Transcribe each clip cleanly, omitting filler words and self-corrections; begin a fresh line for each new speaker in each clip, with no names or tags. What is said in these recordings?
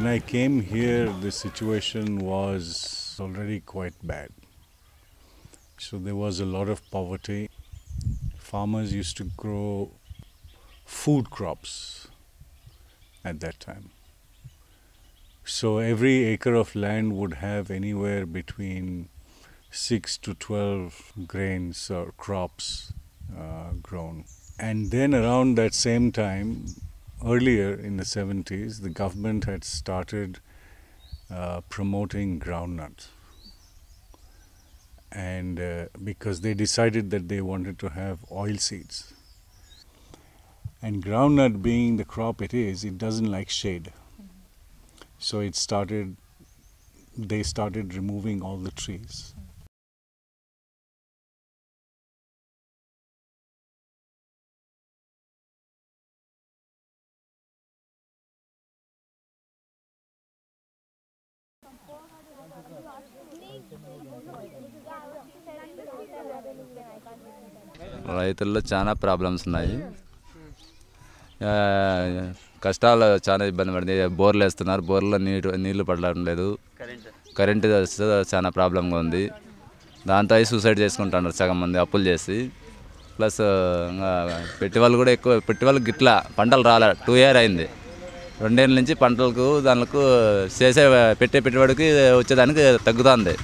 When I came here, the situation was already quite bad. So there was a lot of poverty. Farmers used to grow food crops at that time. So every acre of land would have anywhere between 6 to 12 grains or crops grown. And then around that same time, earlier in the 70s, the government had started promoting groundnut. And because they decided that they wanted to have oil seeds. And groundnut being the crop it is, it doesn't like shade. So they started removing all the trees.
రైతుల్లో చాలా problems ఉన్నాయి. కష్టాలు చాలా ఇబ్బంది పడింది. బోర్లు వేస్తున్నారు, బోర్లో నీళ్లు పడడం లేదు. కరెంటు చాలా ప్రాబ్లంగా ఉంది. దాంతో సూసైడ్ చేసుకుంటున్నారు సగం మంది అప్పులు చేసి. ప్లస్ పెట్టుబడులు కూడా ఎక్కువ, పెట్టుబడులు గిట్లా పంటలు రాలే. 2 years అయింది. 2 ఏళ్ళ నుంచి పంటలకు దానికి చేసే పెట్టుబడికి వచ్చేదానికి తగ్గుతుంది.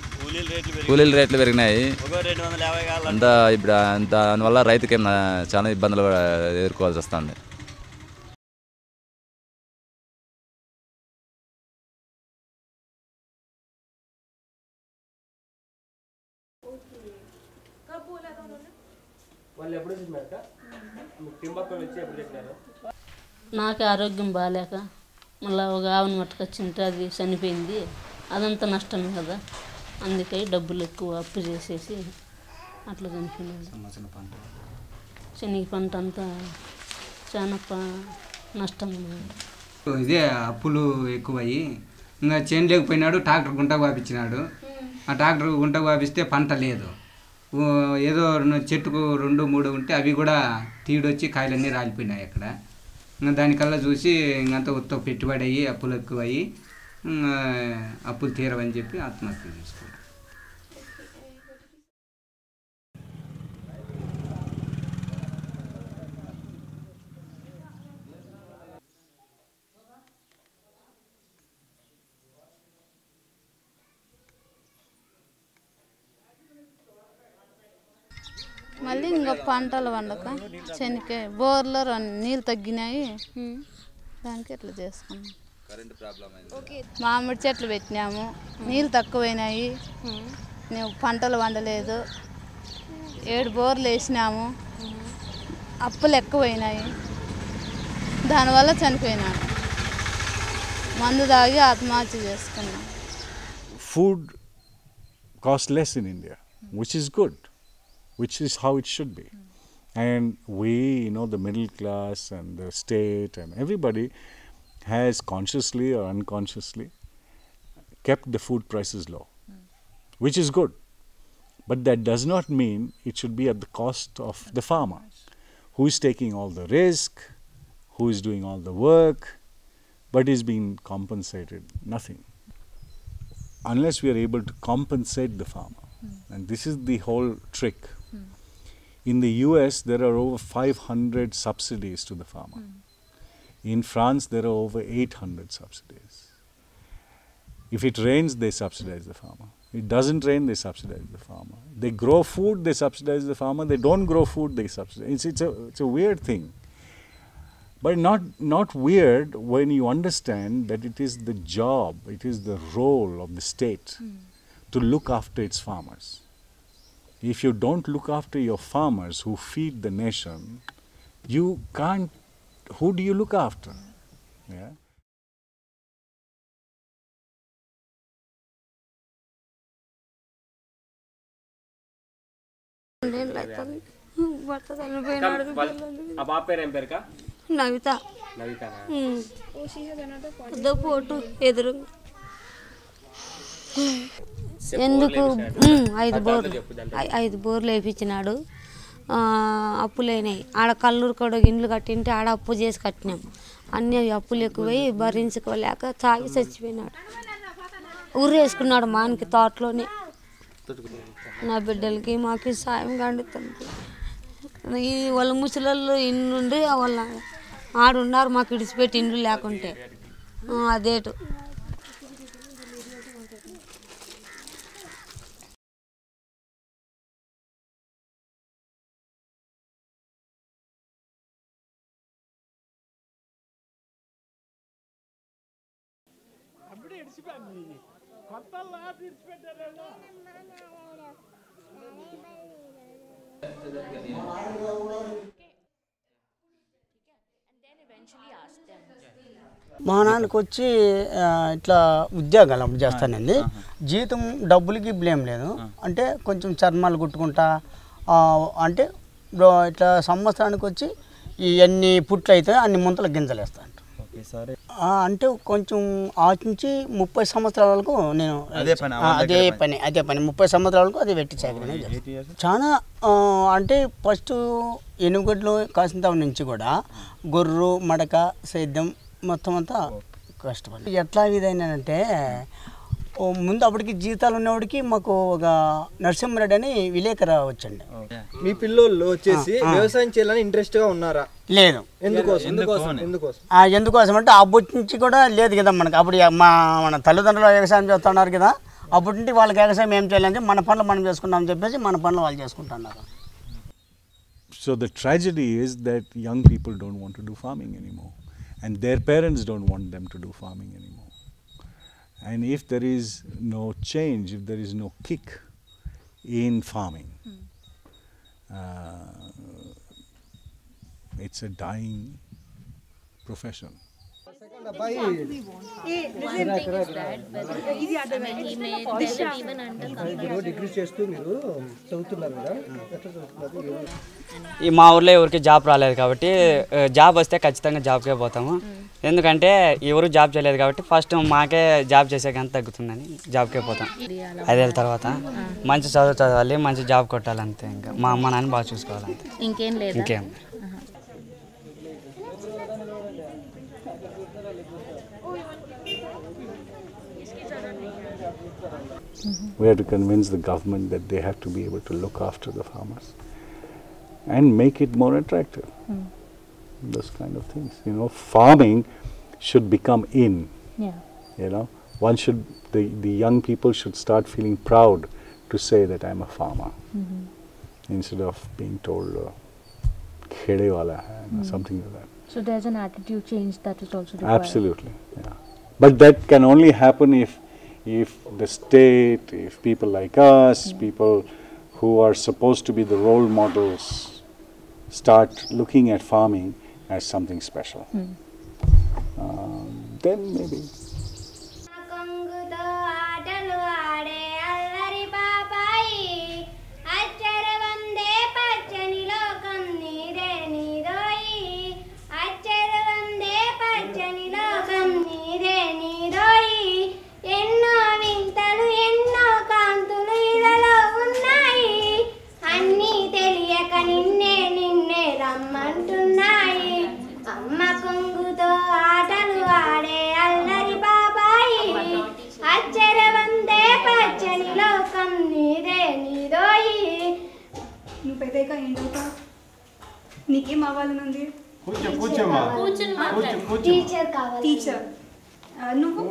కూలీల రేట్లు పెరిగినాయి. అంతా ఇప్పుడు దానివల్ల రైతుకి చాలా ఇబ్బందులు ఎదుర్కోవాల్సి వస్తుంది.
నాకు ఆరోగ్యం బాగాలేక మళ్ళీ ఒక ఆవును మట్టుకొచ్చింటే అది చనిపోయింది. అదంతా నష్టమే కదా, అందుకే డబ్బులు ఎక్కువ అప్పు చేసేసి అట్లా చనిపోయింది. శనగ పంట అంతా చాలా నష్టం.
ఇదే అప్పులు ఎక్కువయ్యి ఇంకా చేను లేకపోయినాడు. ట్రాక్టర్ గుంటకు పంపించినాడు. ఆ ట్రాక్టర్ గుంటకు పంపిస్తే పంట లేదు. ఏదో చెట్టుకు 2-3 ఉంటే అవి కూడా తీడొచ్చి కాయలన్నీ రాలిపోయినాయి అక్కడ. ఇంకా దానికల్లా చూసి ఇంకంతా ఉత్త పెట్టుబడి అయ్యి అప్పులు ఎక్కువయ్యి అప్పులు తీరవని చెప్పి ఆత్మహత్య చేసుకున్నాడు.
మళ్ళీ ఇంకా పంటలు వండక శనక్కాయ బోర్లో నీళ్ళు తగ్గినాయి. దానికి ఎట్లా చేసుకున్నాం. మామిడి చెట్లు పెట్టినాము, నీళ్ళు తక్కువైనాయి. మేము పంటలు వండలేదు. 7 బోర్లు వేసినాము, అప్పులు ఎక్కువైనాయి. దానివల్ల చనిపోయినాను. మందు తాగి ఆత్మహత్య చేసుకున్నాం.
Food costs less in India, which is good, which is how it should be. And we, the middle class and the state and everybody has consciously or unconsciously kept the food prices low, which is good. But that does not mean it should be at the cost of the farmer, who is taking all the risk, who is doing all the work, but is being compensated nothing. Unless we are able to compensate the farmer. And this is the whole trick. In the US, there are over 500 subsidies to the farmer. In France, there are over 800 subsidies. If it rains, they subsidize the farmer. It doesn't rain, they subsidize the farmer. They grow food, they subsidize the farmer. They don't grow food, they subsidize. It's a weird thing. But not weird when you understand that it is the job, it is the role of the state to look after its farmers. If you don't look after your farmers who feed the nation, you can't. Who do you look after? Yeah.
Navitha పోటు ఎదురు ఎందుకు 5 బోర్లు వేయించినాడు. అప్పులేనాయి. ఆడ కల్లూరు కూడా ఇండ్లు కట్టింటే ఆడ అప్పు చేసి కట్టినాం. అన్నీ అప్పులు ఎక్కువై భరించుకోలేక తాగి చచ్చిపోయినాడు. ఊరేసుకున్నాడు మానికి తోటలోనే. నా బిడ్డలకి మాకు సాయం కండుతుంది. ఈ వాళ్ళ ముసలోళ్ళు ఇండ్లుండి వాళ్ళ ఆడున్నారు, మాకు ఇడిచిపెట్టి ఇండ్లు లేకుంటే అదేటు.
మా నాన్నకు వచ్చి ఇట్లా ఉద్యోగాలు అప్పుడు చేస్తానండి. జీతం డబ్బులకి బ్లేమ్ లేదు. అంటే కొంచెం చర్మాలు కుట్టుకుంటా అంటే ఇట్లా సంవత్సరానికి వచ్చి ఎన్ని పుట్లు అయితే అన్ని ముంతల గింజలు వేస్తాను. అంటే కొంచెం ఆచించి 30 సంవత్సరాల వరకు నేను అదే పని 30 సంవత్సరాల వరకు అదే వెట్టి చాకరీ చాలా. అంటే ఫస్ట్ ఎనుగొడ్లు కాసింత నుంచి కూడా గొర్రు మడక సేద్యం మొత్తం అంతా కష్టపడి ఎట్లా విధైనానంటే ముందు అప్పటికి జీతాలు ఉన్నవాడికి మాకు ఒక నరసింహారెడ్డి అని విలేకరు వచ్చండి.
మీ పిల్లోళ్ళు వచ్చేసి వ్యవసాయం చేయాలని ఇంట్రెస్ట్గా ఉన్నారా?
లేదు. ఎందుకోసం అంటే అప్పటి నుంచి కూడా లేదు కదా మనకు. అప్పుడు మన తల్లిదండ్రులు వ్యవసాయం చేస్తున్నారు కదా, అప్పటి నుంచి వాళ్ళకి వ్యవసాయం ఏం చేయాలంటే మన పనులు మనం చేసుకుంటామని చెప్పేసి మన పనులు వాళ్ళు చేసుకుంటున్నారు.
So the tragedy is that young people don't want to do farming anymore, and their parents don't want them to do farming anymore. And if there is no change, if there is no kick in farming, it's a dying profession.
ఈ మా ఊర్లో ఎవరికి job రాలేదు కాబట్టి job వస్తే ఖచ్చితంగా జాబ్కే పోతాము. ఎందుకంటే ఎవరు జాబ్ చేయలేదు కాబట్టి ఫస్ట్ మాకే జాబ్ చేసేకంత తగ్గుతుందని జాబ్కే పోతాం. 5 ఏళ్ళ తర్వాత మంచి చదువు చదవాలి, మంచి జాబ్ కొట్టాలి అంతే. ఇంకా మా అమ్మ నాన్న బాగా చూసుకోవాలంతే, ఇంకేం.
We have to convince the government that they have to be able to look after the farmers and make it more attractive. Those kind of things. Farming should become in. One should, the young people should start feeling proud to say that I'm a farmer, instead of being told khede wala hai, something like that.
So there's an attitude change that is also required.
Absolutely, yeah. But that can only happen if the state, if people like us, people who are supposed to be the role models, start looking at farming as something special. Then maybe.
నీకేం అవ్వాలని ఉంది? Teacher. నువ్వు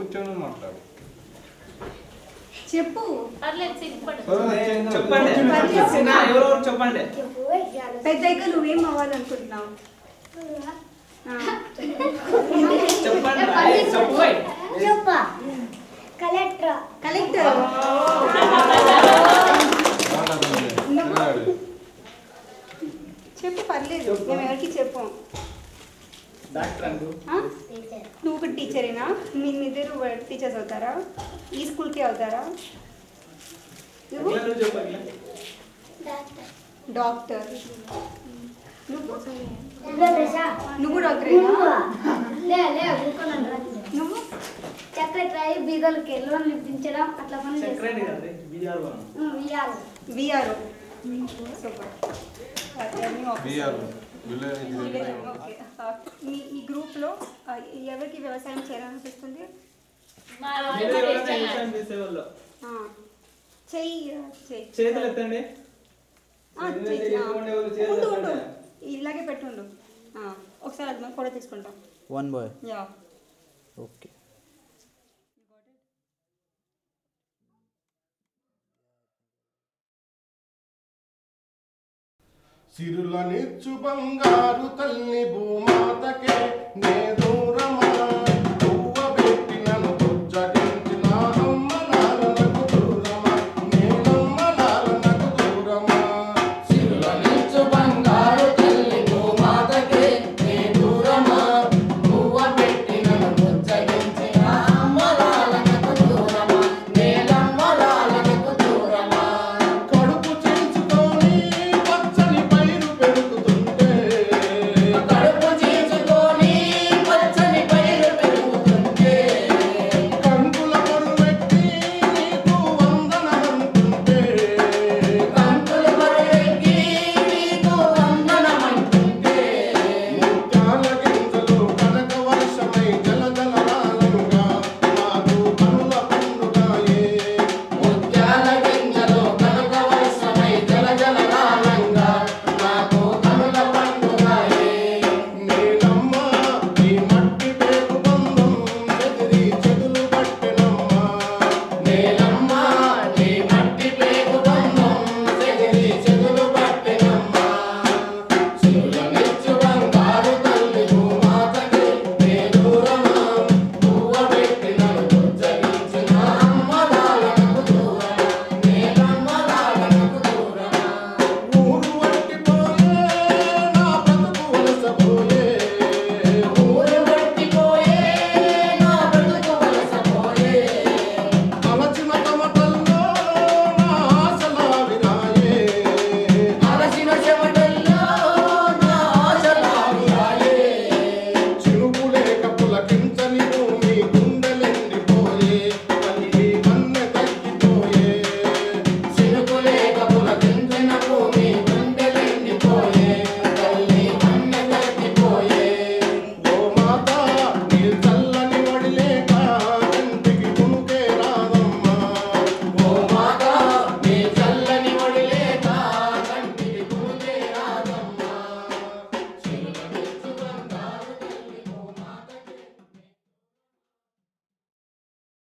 చెప్పు. పెద్దగా నువ్వేం అవ్వాలనుకుంటున్నావు? Collector. చెప్పు, పర్లేదు, మేము ఎవరికి చెప్పాం. నువ్వు ఒక టీచరేనా? మీ ఇద్దరు టీచర్స్ అవుతారా? ఈ స్కూల్కే అవుతారా? డాక్టర్. నువ్వు డాక్టరేనా? నువ్వు
సెక్రటరీ, బీదోళ్ళకి లోన్లు ఇప్పించడం అట్లా పని చేస్తాను.
విఆర్ఓ. సూపర్. ఓకే. మీ ఈ గ్రూప్లో ఎవరికి వ్యవసాయం చేయాలనిపిస్తుంది?
చేతులు ఎత్తండి.
ఉండు ఇలాగే పెట్టుండు. ఒకసారి అది ఫోటో తీసుకుంటాం.
1 boy.
Yeah
okay.
సిరుల నిచ్చు బంగారు తల్లి భూమాతకే నే దూరమా